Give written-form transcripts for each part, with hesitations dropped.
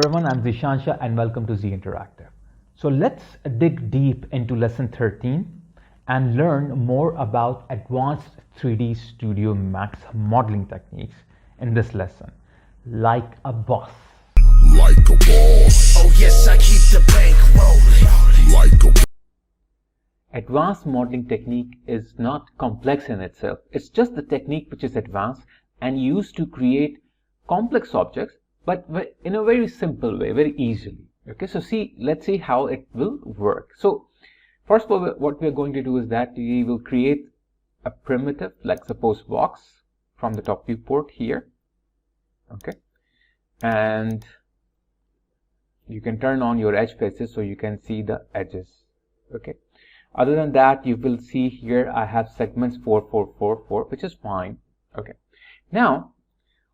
everyone, I'm Zishansha and welcome to Zinteractive. So let's dig deep into lesson 13 and learn more about advanced 3D Studio Max modeling techniques in this lesson. Like a boss. Like a boss. Oh yes, I keep the bank rolling. Like a Advanced modeling technique is not complex in itself. It's just the technique which is advanced and used to create complex objects, but in a very simple way, very easily. Okay, so let's see how it will work. So first of all, what we are going to do is that we will create a primitive, like suppose box from the top viewport here. Okay, and you can turn on your edge faces so you can see the edges. Okay, other than that, you will see here I have segments 4, 4, 4, 4, which is fine. Okay, now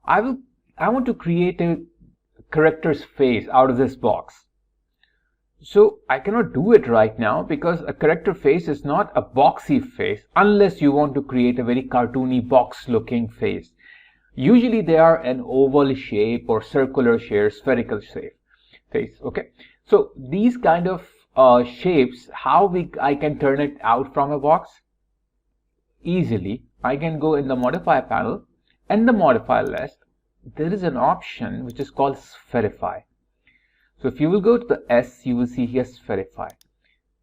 I want to create a character's face out of this box. So I cannot do it right now because a character face is not a boxy face unless you want to create a very cartoony box looking face. Usually they are an oval shape or circular shape, spherical shape face. Okay, so these kind of shapes, I can turn it out from a box? Easily, I can go in the modifier panel and the modifier list. There is an option which is called Spherify. So if you will go to the S, you will see here Spherify.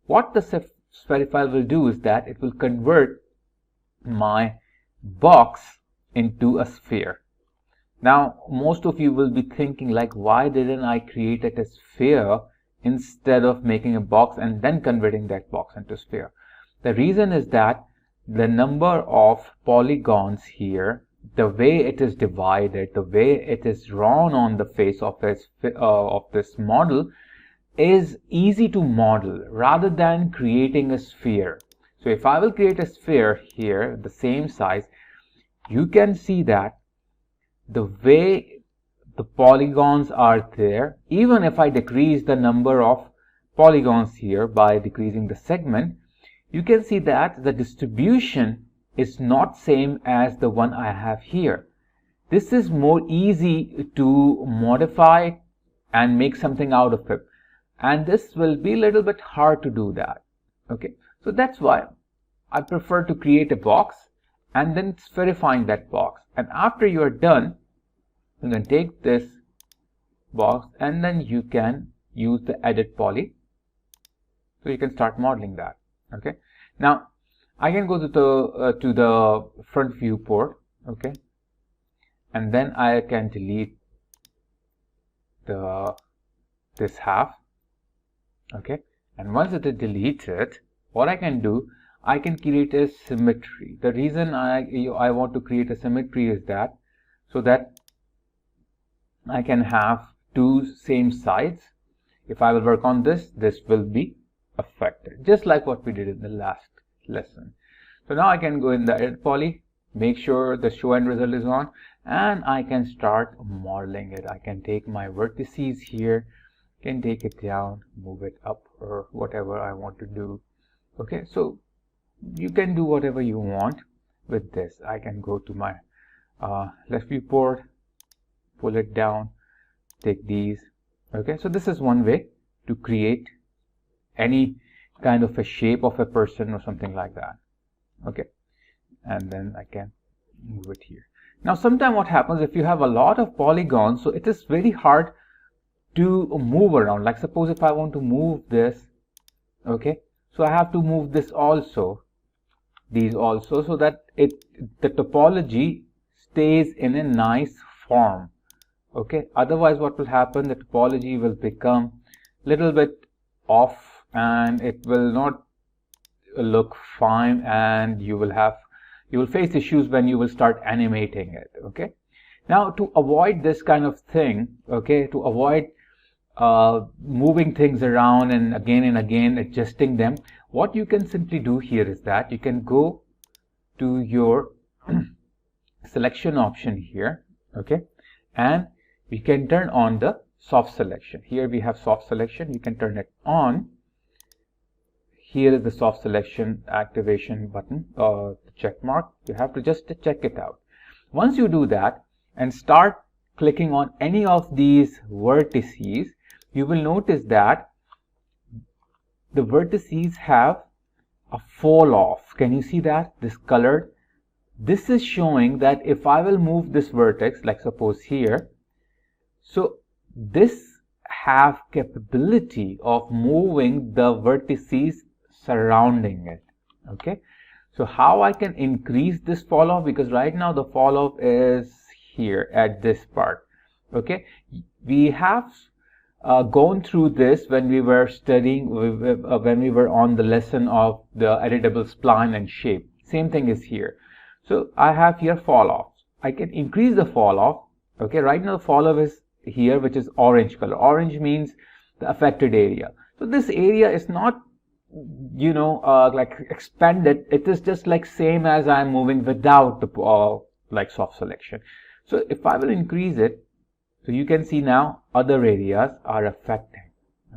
What the Spherify will do is that it will convert my box into a sphere. Now, most of you will be thinking like, why didn't I create it as sphere instead of making a box and then converting that box into sphere? The reason is that the number of polygons here, the way it is divided, the way it is drawn on the face of this model is easy to model rather than creating a sphere. So if I will create a sphere here, the same size, you can see that the way the polygons are there, even if I decrease the number of polygons here by decreasing the segment, you can see that the distribution is not same as the one I have here. This is more easy to modify and make something out of it, and this will be a little bit hard to do that. Okay, so that's why I prefer to create a box and then spherifying that box, and after you are done, you can take this box and then you can use the edit poly, so you can start modeling that. Okay, now I can go to the front viewport. Okay, and then I can delete this half. Okay, and once it is deleted, what I can do, I can create a symmetry. The reason I want to create a symmetry is that so that I can have two same sides. If I will work on this will be affected, just like what we did in the last lesson. So now I can go in the edit poly, make sure the show end result is on, and I can start modeling it. I can take my vertices here, can take it down, move it up, or whatever I want to do. Okay, so you can do whatever you want with this. I can go to my left viewport, pull it down, take these. Okay, so this is one way to create any kind of a shape of a person or something like that. Okay, and then I can move it here. Now sometimes what happens if you have a lot of polygons, so it is very hard to move around. Like suppose if I want to move this, okay, so I have to move this also, these also, so that the topology stays in a nice form. Okay, otherwise what will happen, the topology will become little bit off and it will not look fine, and you will face issues when you will start animating it. Okay, now to avoid this kind of thing, okay, to avoid moving things around and again adjusting them, what you can simply do here is that you can go to your selection option here. Okay, and we can turn on the soft selection. Here we have soft selection, you can turn it on. Here is the soft selection activation button, the check mark. You have to just check it out. Once you do that and start clicking on any of these vertices, you will notice that the vertices have a fall off. Can you see that? This colored. This is showing that if I will move this vertex, like suppose here, so this have capability of moving the vertices surrounding it. Okay, so how I can increase this fall off, because right now the fall off is here at this part. Okay, we have gone through this when we were studying, when we were on the lesson of the editable spline and shape. Same thing is here. So I have here fall off. I can increase the fall off. Okay, right now the fall off is here, which is orange color. Orange means the affected area. So this area is not, you know, like expanded. It is just like same as I'm moving without the like soft selection. So if I will increase it, so you can see now other areas are affecting.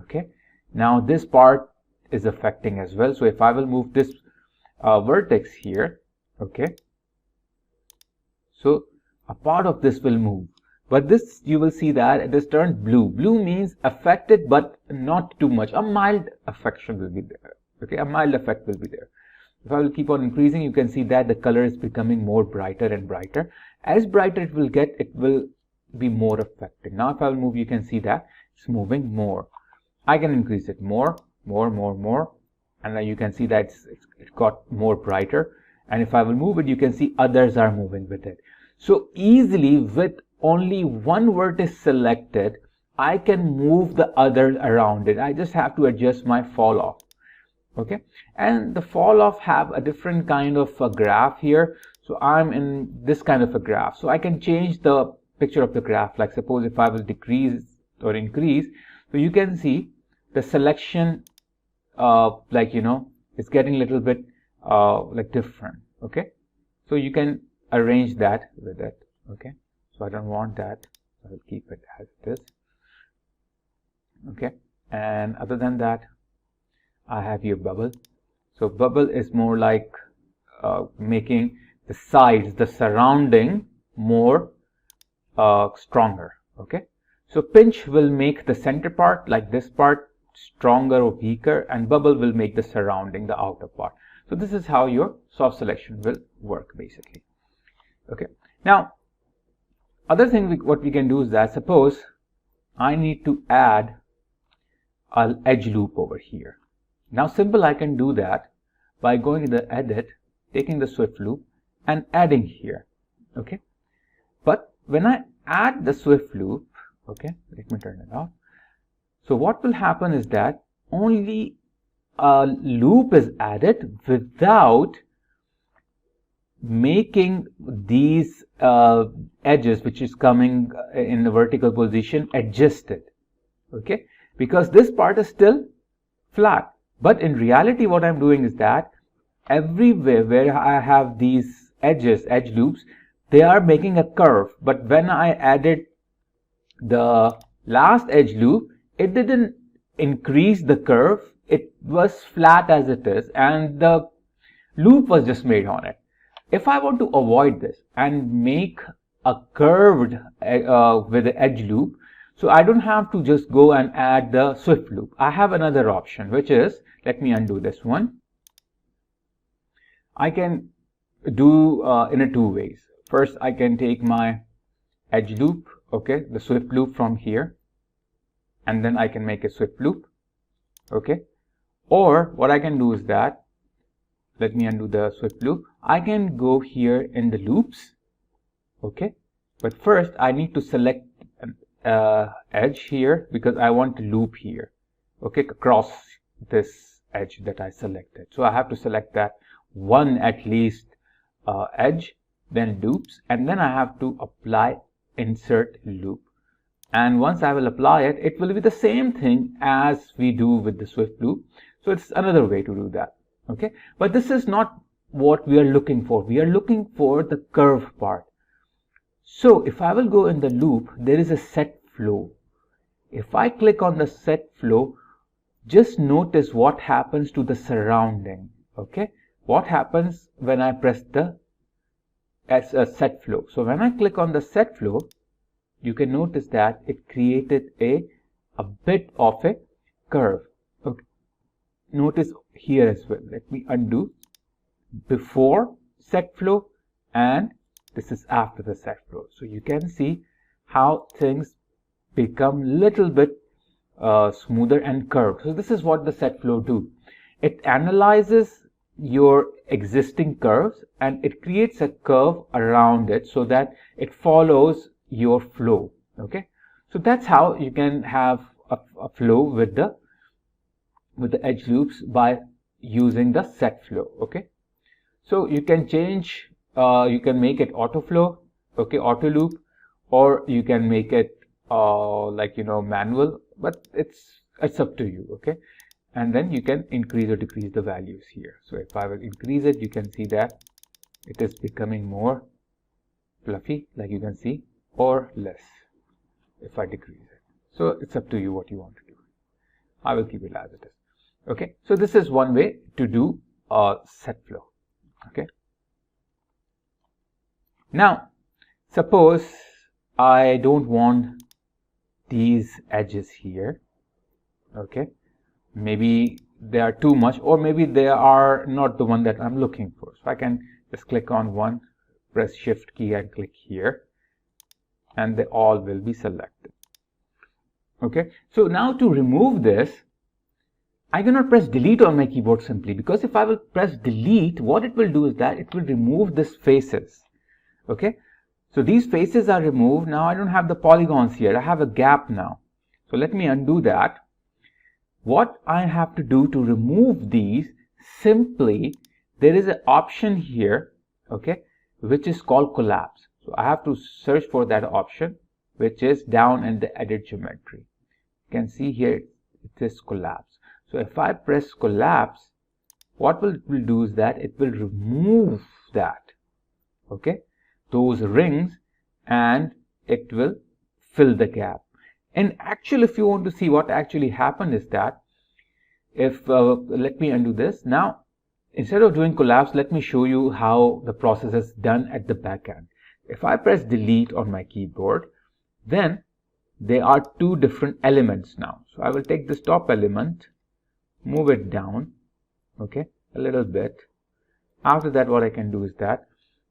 Okay, now this part is affecting as well. So if I will move this vertex here, okay, so a part of this will move. But this, you will see that it is turned blue. Blue means affected, but not too much. A mild affection will be there. Okay, a mild effect will be there. If I will keep on increasing, you can see that the color is becoming more brighter and brighter. As brighter it will get, it will be more affecting. Now if I will move, you can see that it's moving more. I can increase it more, and now you can see that it got more brighter. And if I will move it, you can see others are moving with it. So easily, with only one vertex selected, I can move the others around it. I just have to adjust my fall off. Okay, and the fall off have a different kind of a graph here. So I'm in this kind of a graph. So I can change the picture of the graph. Like suppose if I will decrease or increase, so you can see the selection, like, you know, it's getting a little bit like different. Okay, so you can arrange that with it. Okay, so I don't want that, so I'll keep it as it is. Okay, and other than that, I have here bubble. So bubble is more like making the sides, the surrounding more stronger. Okay, so pinch will make the center part, like this part, stronger or weaker, and bubble will make the surrounding, the outer part. So this is how your soft selection will work basically. Okay, now other thing what we can do is that suppose I need to add an edge loop over here. Now simple, I can do that by going to the edit, taking the swift loop and adding here. Okay, but when I add the swift loop, okay, let me turn it off. So what will happen is that only a loop is added without making these edges, which is coming in the vertical position, adjusted. Okay, because this part is still flat. But in reality, what I'm doing is that everywhere where I have these edges, edge loops, they are making a curve. But when I added the last edge loop, it didn't increase the curve. It was flat as it is, and the loop was just made on it. If I want to avoid this and make a curved with the edge loop, so I don't have to just go and add the swift loop. I have another option, which is, let me undo this one. I can do in a two ways. First, I can take my edge loop, okay, the swift loop from here, and then I can make a swift loop. Okay, or what I can do is that, let me undo the swift loop. I can go here in the loops. Okay, but first I need to select an edge here because I want to loop here. Okay, across this edge that I selected. So I have to select that one at least edge, then loops, and then I have to apply insert loop. And once I will apply it, it will be the same thing as we do with the swift loop. So it's another way to do that. Okay, but this is not what we are looking for. We are looking for the curve part. So if I will go in the loop, there is a set flow. If I click on the set flow, just notice what happens to the surrounding. Okay, what happens when I press the set flow. So when I click on the set flow, you can notice that it created a bit of a curve. Okay. Notice here as well. Let me undo. Before set flow and this is after the set flow. So you can see how things become little bit smoother and curved. So this is what the set flow do. It analyzes your existing curves and it creates a curve around it so that it follows your flow. Okay, so that's how you can have a flow with the edge loops by using the set flow. Okay, so you can change, you can make it auto flow, okay, auto loop, or you can make it like manual, but it's up to you. Okay, and then you can increase or decrease the values here. So if I will increase it, you can see that it is becoming more fluffy, like you can see, or less if I decrease it. So it's up to you what you want to do. I will keep it as it is. Okay, so this is one way to do set flow. Okay, now suppose I don't want these edges here. Okay, maybe they are too much, or maybe they are not the one that I'm looking for. So I can just click on one, press shift key and click here, and they all will be selected. Okay, so now to remove this, I cannot press delete on my keyboard simply, because if I will press delete, what it will do is that it will remove these faces. Okay, so these faces are removed. Now I don't have the polygons here, I have a gap now. So let me undo that. What I have to do to remove these, simply there is an option here, okay, which is called collapse. So I have to search for that option, which is down in the edit geometry. You can see here it is collapse. So if I press collapse, what it will do is that it will remove that, okay, those rings, and it will fill the gap. And actually, if you want to see what actually happened, is that if let me undo this. Now instead of doing collapse, let me show you how the process is done at the back end. If I press delete on my keyboard, then there are two different elements now. So I will take this top element, move it down, okay, a little bit. After that, what I can do is that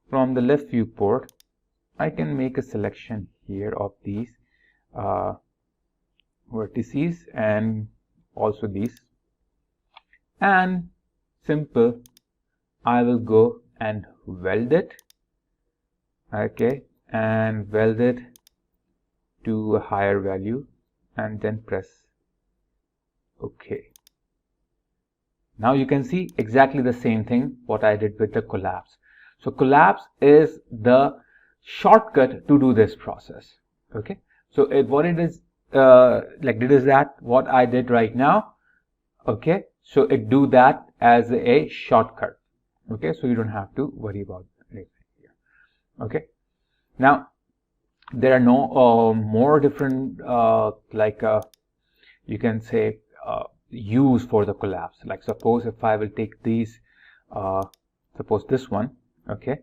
from the left viewport, I can make a selection here of these vertices and also these, and simple, I will go and weld it, okay, and weld it to a higher value and then press OK. Now you can see exactly the same thing what I did with the collapse. So collapse is the shortcut to do this process. Okay, so what it is like it is that what I did right now. Okay, so it do that as a shortcut. Okay, so you don't have to worry about anything here. Okay, now there are no more different you can say use for the collapse. Like suppose if I will take these, suppose this one, okay,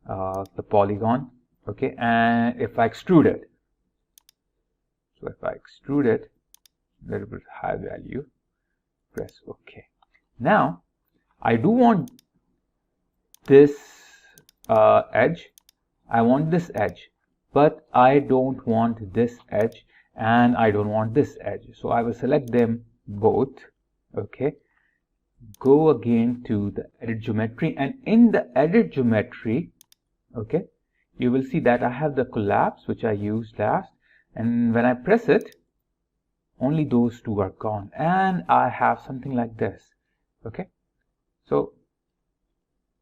the polygon, okay, and if I extrude it, so if I extrude it a little bit high value, press OK. Now I do want this edge, I want this edge, but I don't want this edge and I don't want this edge. So I will select them both. Okay, go again to the edit geometry, and in the edit geometry, okay, you will see that I have the collapse which I used last, and when I press it, only those two are gone, and I have something like this. Okay, so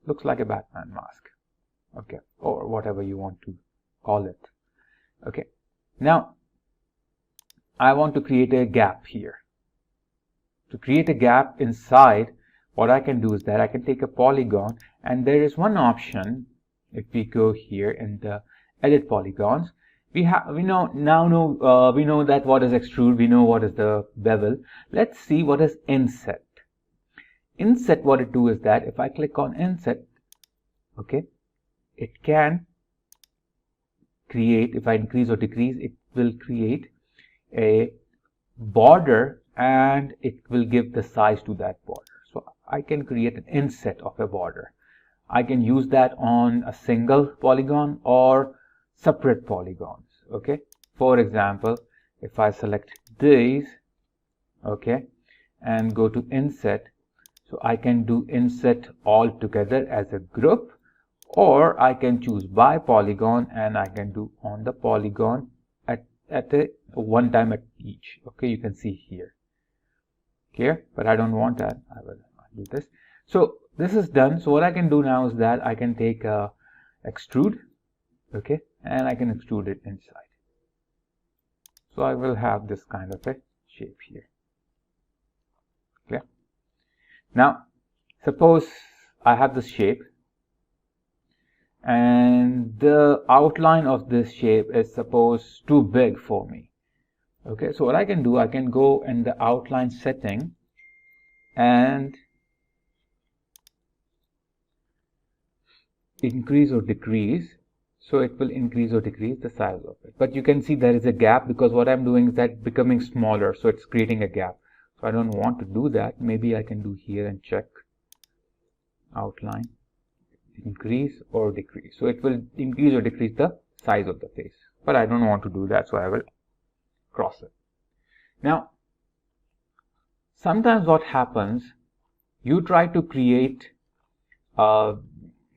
looks like a Batman mask, okay, or whatever you want to call it. Okay, now I want to create a gap here. To create a gap inside, what I can do is that I can take a polygon, and there is one option. If we go here in the edit polygons, we know that what is extrude, we know what is the bevel. Let's see what is inset. Inset, what it do is that if I click on inset, okay, it can create, if I increase or decrease, it will create a border and it will give the size to that border. So I can create an inset of a border. I can use that on a single polygon or separate polygons. Okay, for example, if I select these, okay, and go to inset, so I can do inset all together as a group, or I can choose by polygon and I can do on the polygon at a one time at each. Okay, you can see here, but I don't want that. I will do this. So this is done. So what I can do now is that I can take extrude, okay, and I can extrude it inside. So I will have this kind of a shape here. Okay. Now suppose I have this shape and the outline of this shape is suppose too big for me. Okay, so what I can do, I can go in the outline setting and increase or decrease. So it will increase or decrease the size of it. But you can see there is a gap because what I'm doing is that becoming smaller. So it's creating a gap. So I don't want to do that. Maybe I can do here and check outline, increase or decrease. So it will increase or decrease the size of the face. But I don't want to do that. So I will cross it. Now, sometimes what happens, you try to create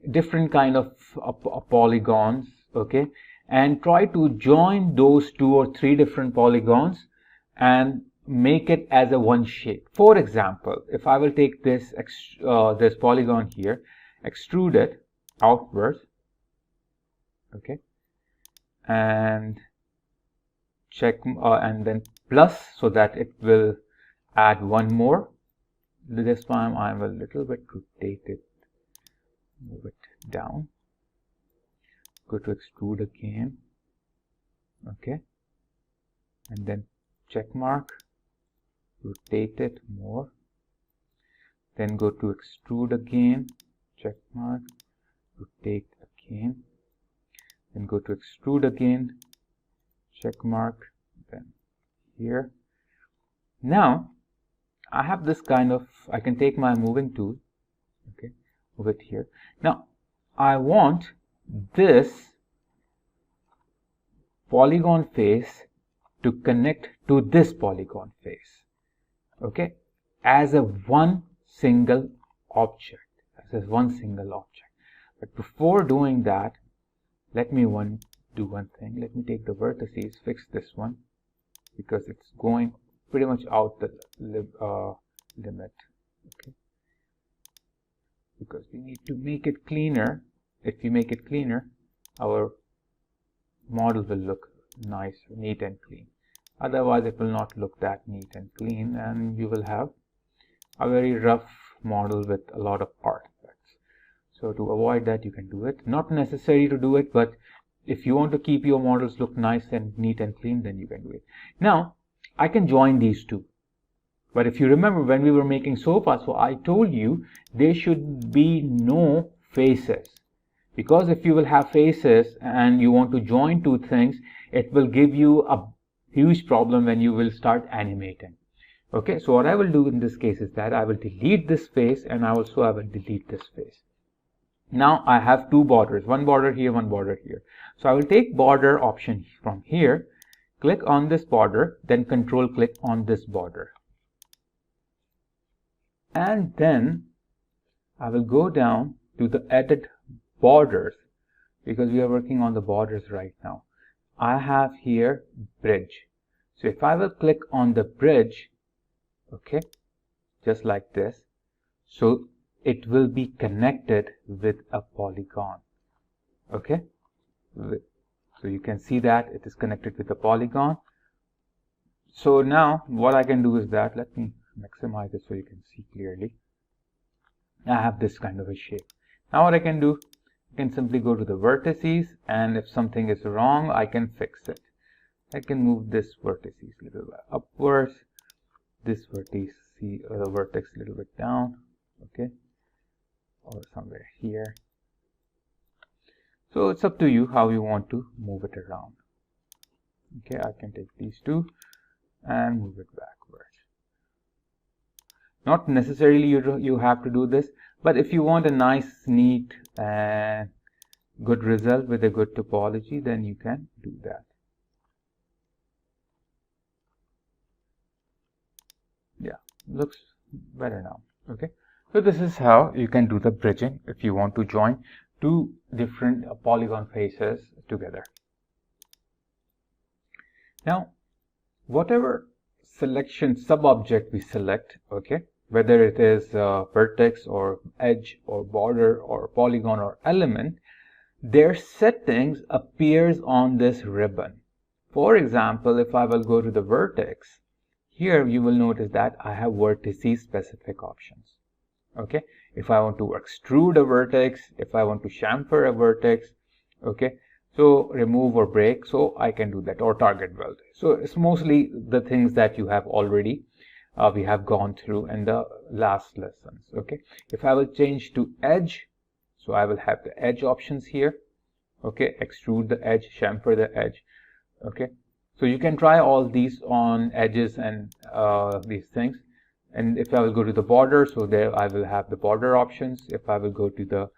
different kind of polygons, okay, and try to join those 2 or 3 different polygons and make it as a one shape. For example, if I will take this this polygon here, extrude it outwards, okay, and check and then plus, so that it will add one more. This time I will little bit rotate it, move it down, go to extrude again, okay, and then check mark, rotate it more, then go to extrude again, check mark, rotate again, then go to extrude again, check mark, then here. Now I have this kind of, I can take my moving tool, okay, move it here. Now I want this polygon face to connect to this polygon face, okay, as a one single object, But before doing that, let me do one thing. Let me take the vertices, fix this one, because it's going pretty much out the limit, okay, because we need to make it cleaner. If we make it cleaner, our model will look nice, neat and clean. Otherwise it will not look that neat and clean, and you will have a very rough model with a lot of artifacts. So to avoid that, you can do it. Not necessary to do it, but if you want to keep your models look nice and neat and clean, then you can do it. Now I can join these two, but if you remember when we were making sofa, so I told you there should be no faces, because if you will have faces and you want to join two things, it will give you a huge problem when you will start animating. Okay, so what I will do in this case is that I will delete this face, and I will delete this face. Now I have two borders, one border here, one border here. So I will take border option from here, click on this border, then control click on this border, and then I will go down to the edit borders, because we are working on the borders right now. I have here bridge. So if I will click on the bridge, okay, just like this, so it will be connected with a polygon. Okay, so you can see that it is connected with a polygon. So now what I can do is that, let me maximize it so you can see clearly. I have this kind of a shape. Now what I can do, I can simply go to the vertices, and if something is wrong, I can fix it. I can move this vertices a little bit upwards, this vertex a little bit down, okay, or somewhere here. So it's up to you how you want to move it around. Okay, I can take these two and move it backwards. Not necessarily you have to do this, but if you want a nice, neat and good result with a good topology, then you can do that. Yeah, looks better now. Okay, so this is how you can do the bridging if you want to join two different polygon faces together. Now, whatever selection sub-object we select, okay, whether it is vertex or edge or border or polygon or element, their settings appears on this ribbon. For example, if I will go to the vertex, here you will notice that I have vertices specific options. Okay, if I want to extrude a vertex, if I want to chamfer a vertex, okay, so remove or break, so I can do that, or target weld. So it's mostly the things that you have already we have gone through in the last lessons. Okay, if I will change to edge, so I will have the edge options here. Okay, extrude the edge, chamfer the edge. Okay, so you can try all these on edges and these things. And if I will go to the border, so there I will have the border options. If I will go to the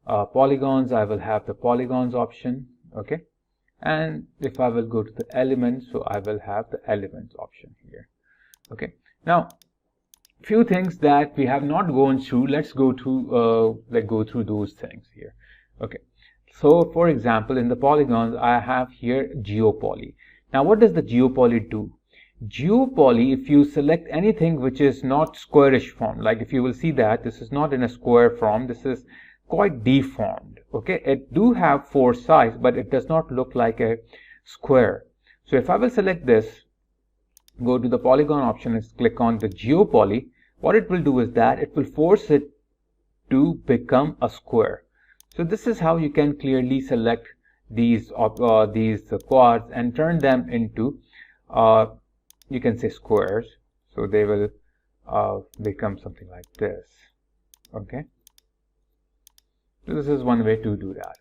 polygons, I will have the polygons option. Okay, and if I will go to the elements, so I will have the elements option here. Okay, now few things that we have not gone through. Let's go to go through those things here. Okay, so for example, in the polygons, I have here geopoly. Now, what does the geopoly do? Geopoly, if you select anything which is not squarish form, like if you will see that this is not in a square form, this is quite deformed. Okay, it do have 4 sides, but it does not look like a square. So if I will select this, go to the polygon option and click on the geopoly, what it will do is that it will force it to become a square. So this is how you can clearly select these quads and turn them into you can say squares. So they will become something like this. Okay, so this is one way to do that.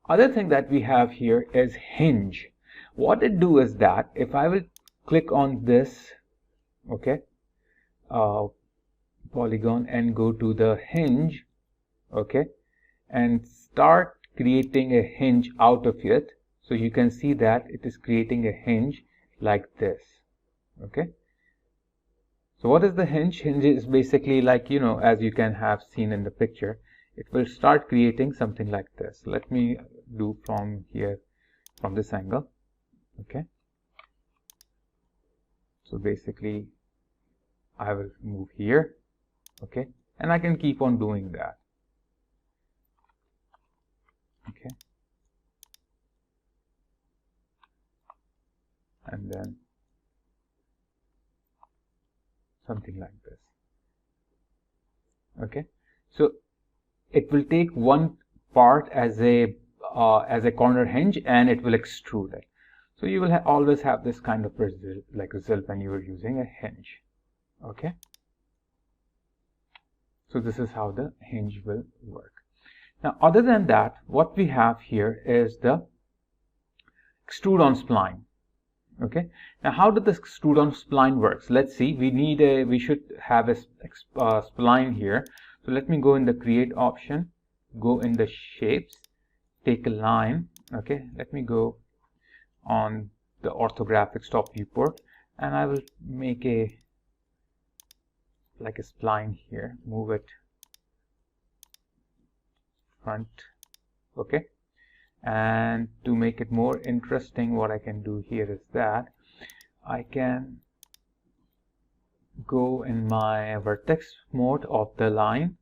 Other thing that we have here is hinge. What it do is that if I will click on this, okay, polygon and go to the hinge, okay, and start creating a hinge out of it, so you can see that it is creating a hinge like this. Okay, so what is the hinge? Hinge is basically like, you know, as you can have seen in the picture, it will start creating something like this. Let me do from here, from this angle. Okay, so basically I will move here. Okay, and I can keep on doing that. Okay, and then something like this. Okay, so it will take one part as a corner hinge and it will extrude it. So you will always have this kind of result when you are using a hinge. Okay, so this is how the hinge will work. Now, other than that, what we have here is the extrude on spline. Okay, now how does the extrude on spline works? Let's see. We should have a spline here. So let me go in the create option, go in the shapes, take a line. Okay, let me go on the orthographic top viewport, and I will make a spline here. Move it front. Okay, and to make it more interesting, what I can do here is that I can go in my vertex mode of the line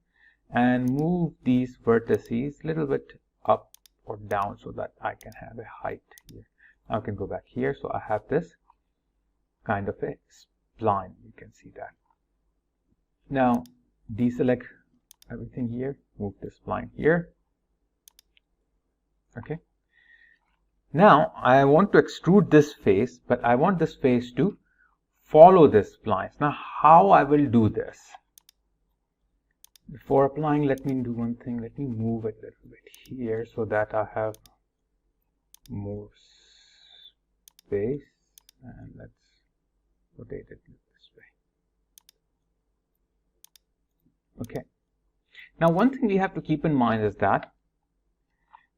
and move these vertices a little bit up or down so that I can have a height here. Now I can go back here, so I have this kind of a spline. You can see that. Now deselect everything here, move this spline here. Okay, now I want to extrude this face, but I want this face to follow this spline. Now how I will do this? Before applying, let me do one thing. Let me move it a little bit here so that I have move space, and let's rotate it this way. Okay. Now one thing we have to keep in mind is that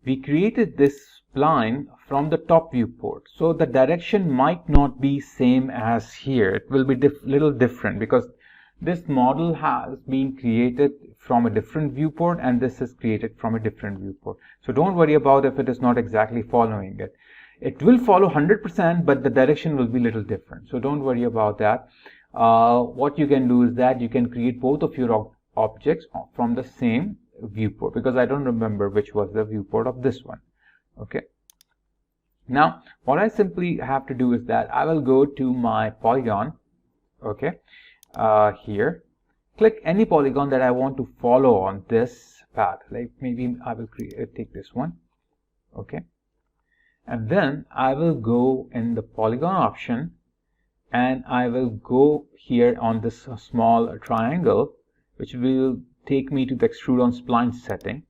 we created this spline from the top viewport, so the direction might not be same as here. It will be little different because this model has been created from a different viewport and this is created from a different viewport. So don't worry about if it is not exactly following it. It will follow 100%, but the direction will be little different. So don't worry about that. What you can do is that you can create both of your objects from the same viewport, because I don't remember which was the viewport of this one. Okay. Now what I simply have to do is that I will go to my polygon. Okay. Here, click any polygon that I want to follow on this path. Like maybe I will take this one. Okay. And then I will go in the polygon option and I will go here on this small triangle, which will take me to the extrude on spline setting.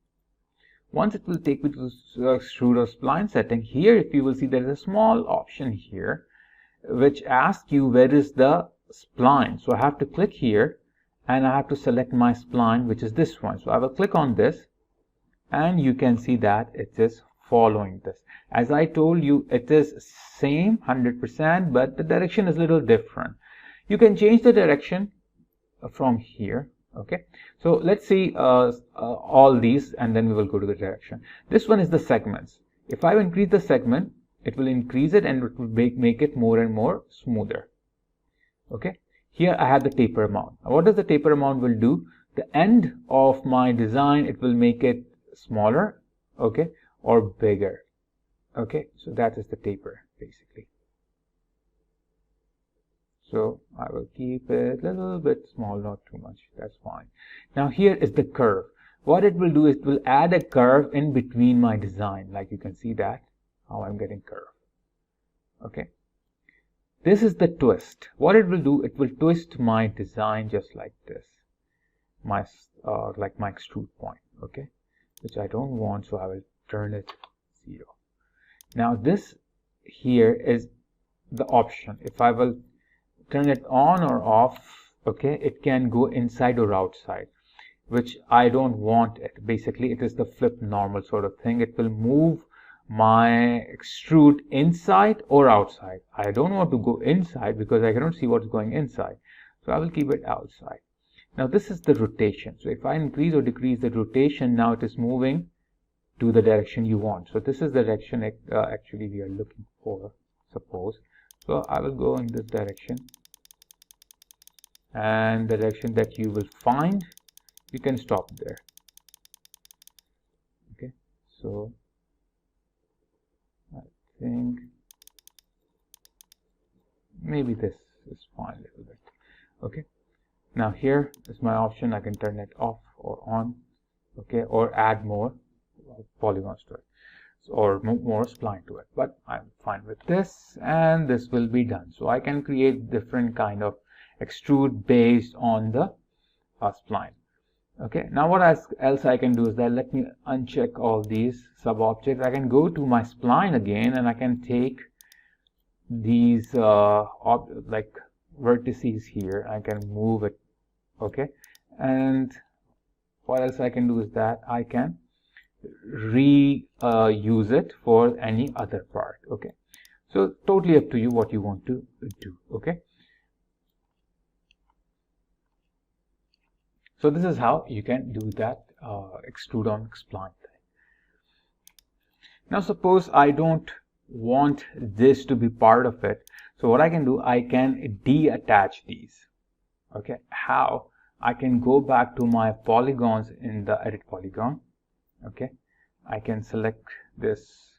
Once it will take me to the extrude on spline setting, here if you will see there is a small option here which asks you where is the spline. So I have to click here and I have to select my spline, which is this one. So I will click on this and you can see that it is following this. As I told you, it is same 100%, but the direction is a little different. You can change the direction from here. Okay, so let's see all these and then we will go to the direction. This one is the segments. If I increase the segment, it will increase it and it will make it more and more smoother. Okay, here I have the taper amount. What does the taper amount will do? The end of my design, it will make it smaller, okay, or bigger. Okay, so that is the taper basically. So I will keep it a little bit small, not too much. That's fine. Now here is the curve. What it will do is it will add a curve in between my design. Like you can see that how I'm getting curve. Okay. This is the twist. What it will do, it will twist my design just like this. My like my extrude point. Okay, which I don't want, so I will turn it 0. Now this here is the option. If I will turn it on or off, okay, it can go inside or outside, which I don't want it. Basically it is the flip normal sort of thing. It will move my extrude inside or outside. I don't want to go inside because I cannot see what's going inside, so I will keep it outside. Now this is the rotation. So if I increase or decrease the rotation, now it is moving to the direction you want. So this is the direction actually we are looking for, suppose. So I will go in this direction, and the direction that you will find, you can stop there. Okay, so I think maybe this is fine a little bit. Okay, now here is my option. I can turn it off or on, okay, or add more polygons to it, or more spline to it, but I'm fine with this, and this will be done. So I can create different kind of extrude based on the spline. Okay, now what else I can do is that let me uncheck all these sub objects. I can go to my spline again and I can take these like vertices here. I can move it. Okay, and what else I can do is that I can reuse it for any other part. Okay, so totally up to you what you want to do. Okay, so this is how you can do that extrude on spline thing. Now suppose I don't want this to be part of it, so what I can do, I can detach these. Okay, how? I can go back to my polygons in the edit polygon. Okay, I can select this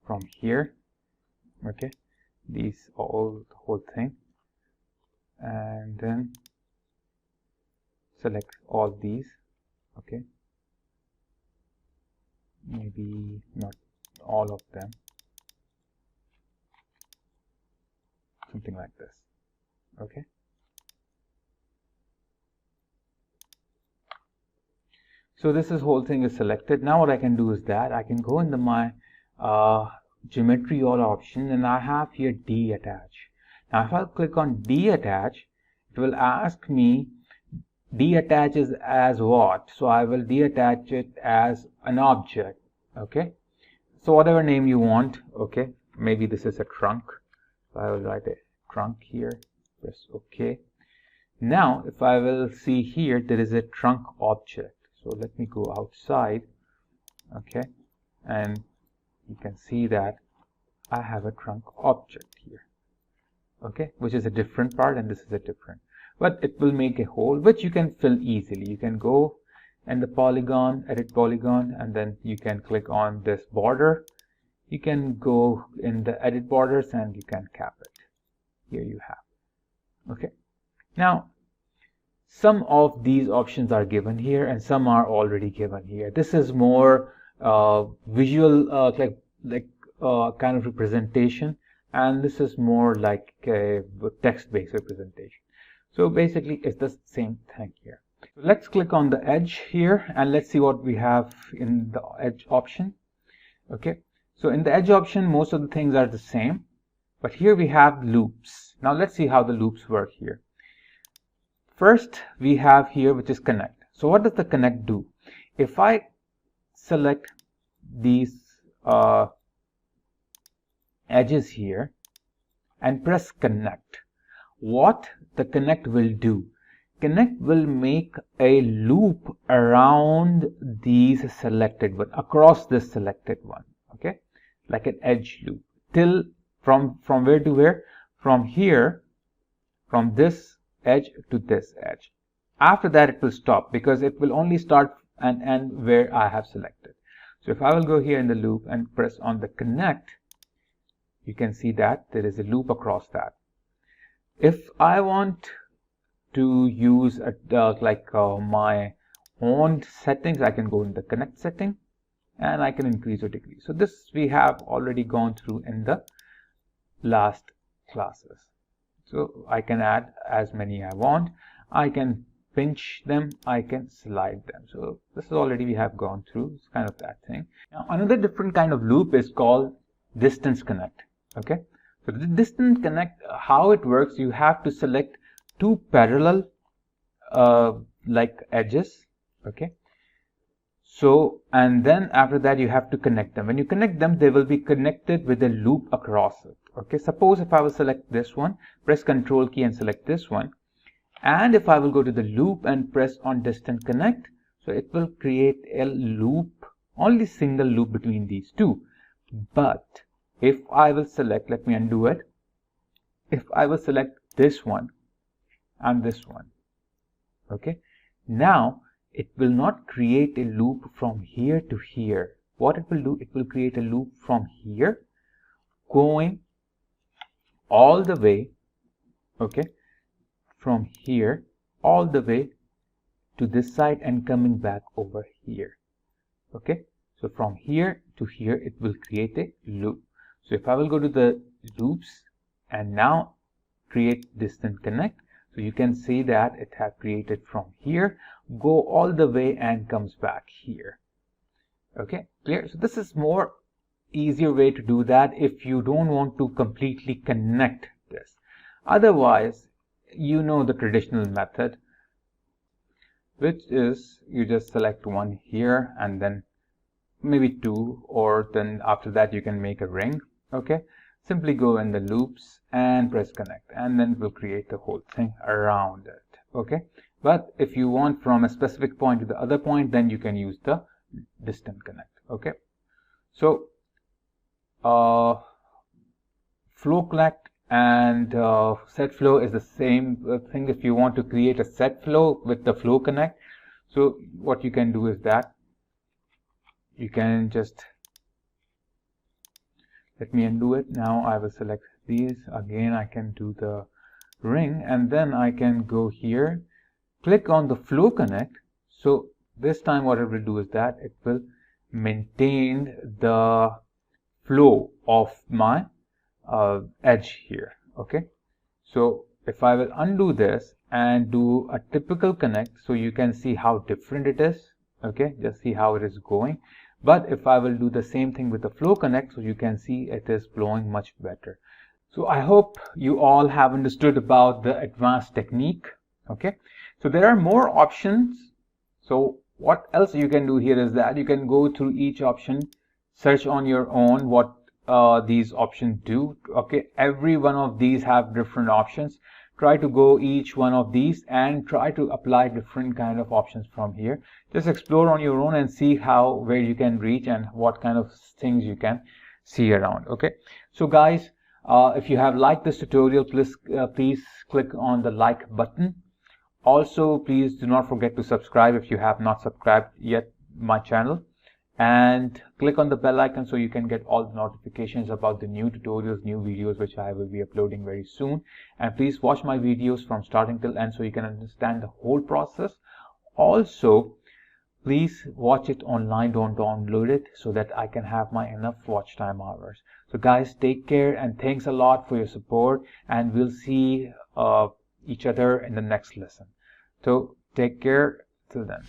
from here. Okay, the whole thing, and then select all these. Okay, maybe not all of them, something like this. Okay, so this whole thing is selected. Now what I can do is that I can go into my geometry all option, and I have here deattach. Now if I click on deattach, it will ask me deattaches as what, so I will deattach it as an object. Okay, so whatever name you want. Okay, maybe this is a trunk, so I will write a trunk here, press OK. Now if I will see here, there is a trunk object, so let me go outside. Okay, and you can see that I have a trunk object here, okay, which is a different part, and this is a different, but it will make a hole which you can fill easily. You can go in the polygon, edit polygon, and then you can click on this border. You can go in the edit borders and you can cap it. Here you have. Okay, now some of these options are given here and some are already given here. This is more visual, kind of representation, and this is more like a text-based representation. So basically it's the same thing here. So let's click on the edge here and let's see what we have in the edge option. Okay, so in the edge option most of the things are the same, but here we have loops. Now let's see how the loops work here. First we have here which is connect. So what does the connect do? If I select these edges here and press connect, what the connect will do? Connect will make a loop around these selected one, across this selected one. Okay, like an edge loop till from where to where? From here, from this edge to this edge. After that it will stop because it will only start and end where I have selected. So if I will go here in the loop and press on the connect, you can see that there is a loop across that. If I want to use my own settings, I can go in the connect setting and I can increase or decrease. So this we have already gone through in the last classes. So I can add as many I want. I can pinch them, I can slide them. So this is already we have gone through. It's kind of that thing. Now another different kind of loop is called distance connect. Okay, so the distance connect, how it works, you have to select two parallel like edges. Okay, so and then after that you have to connect them. When you connect them, they will be connected with a loop across it. Okay, suppose if I will select this one, press Ctrl key and select this one, and if I will go to the loop and press on distance connect, so it will create a loop, only single loop between these two. But if I will select, let me undo it, if I will select this one and this one, okay, now it will not create a loop from here to here. What it will do, it will create a loop from here going all the way, okay, from here all the way to this side and coming back over here. Okay, so from here to here it will create a loop. So if I will go to the loops and now create distance connect, so you can see that it have created from here, go all the way and comes back here. Okay, clear? So this is more easier way to do that if you don't want to completely connect this. Otherwise, you know the traditional method, which is you just select one here and then maybe two, or then after that you can make a ring. Okay, simply go in the loops and press connect, and then it will create the whole thing around it. Okay, but if you want from a specific point to the other point, then you can use the distance connect. Okay, so flow connect and set flow is the same thing. If you want to create a set flow with the flow connect, so what you can do is that you can just, let me undo it. Now I will select these again. I can do the ring and then I can go here, click on the flow connect. So this time what it will do is that it will maintain the flow of my edge here. Okay, so if I will undo this and do a typical connect, so you can see how different it is. Okay, just see how it is going. But if I will do the same thing with the flow connect, so you can see it is flowing much better. So I hope you all have understood about the advanced technique. Okay, so there are more options. So what else you can do here is that you can go through each option, search on your own what these options do. Okay, every one of these have different options. Try to go each one of these and try to apply different kind of options from here. Just explore on your own and see where you can reach and what kind of things you can see around. Okay, so guys, if you have liked this tutorial, please click on the like button. Also, please do not forget to subscribe if you have not subscribed yet my channel, and click on the bell icon so you can get all the notifications about the new tutorials, new videos which I will be uploading very soon. And please watch my videos from starting till end so you can understand the whole process. Also, please watch it online, don't download it, so that I can have my enough watch time hours. So guys, take care and thanks a lot for your support, and we'll see each other in the next lesson. So take care till then.